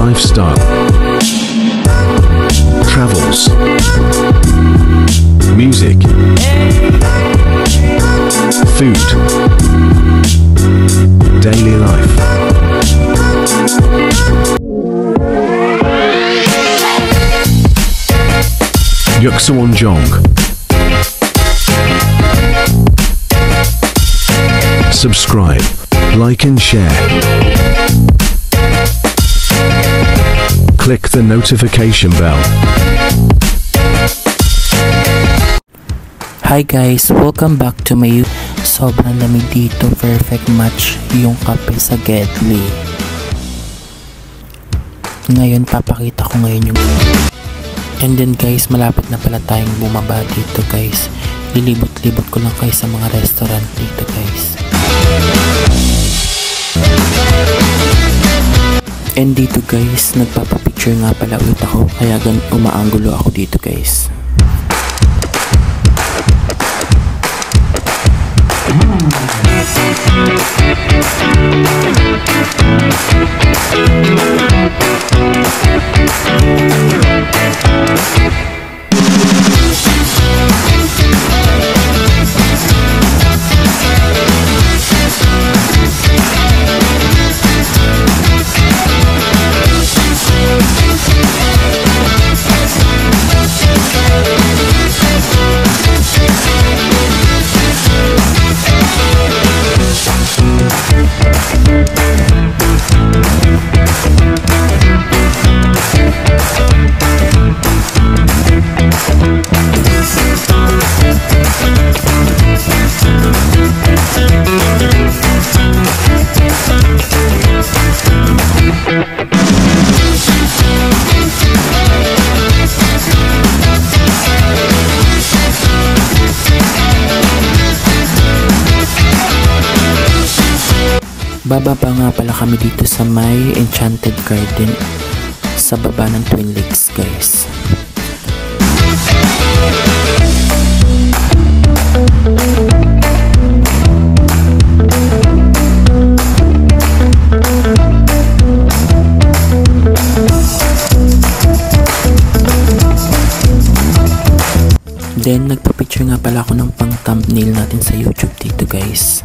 lifestyle, travels, music, food, daily life. Yukseonjong. Subscribe, like and share. Click the notification bell. Hi guys, welcome back to my sobrang lamig dito, perfect match yung kape sa Gedli. Ngayon papakita ko ngayon yung and then guys, malapit na pala tayong bumaba dito guys. Lilibot-libot ko lang kayo sa mga restaurant dito guys. And dito guys, nagpapapicture nga pala ulit ako, kaya umaanggulo ako dito guys. Bababa nga pala kami dito sa may Enchanted Garden sa baba ng Twin Lakes guys. Then nagpa-picture nga pala ako ng pang thumbnail natin sa YouTube dito guys.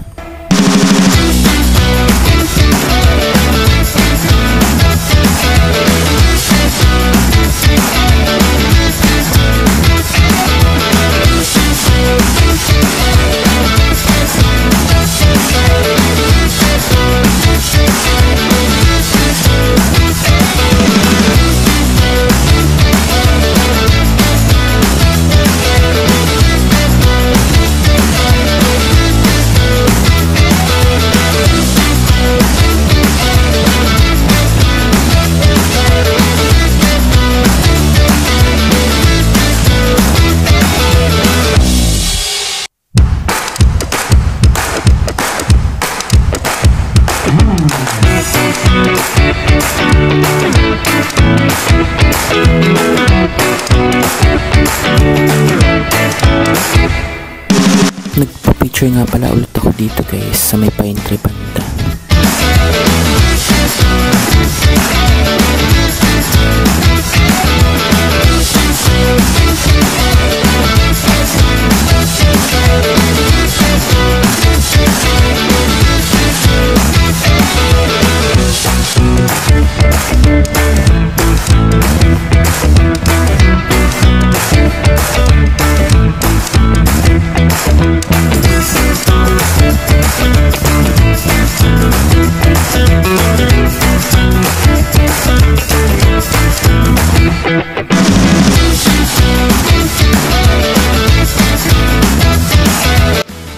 Nagpa-picture nga pala ulit ako dito guys sa may Pine Tree banda.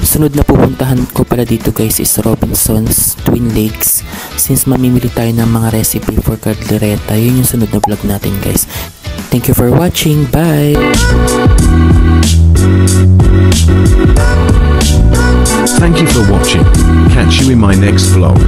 Sunod na pupuntahan ko pala dito guys is Robinson's Twin Lakes, since mamimili tayo ng mga recipe for caldereta. Yun yung sunod na vlog natin guys. Thank you for watching. Bye! Thank you for watching. Catch you in my next vlog.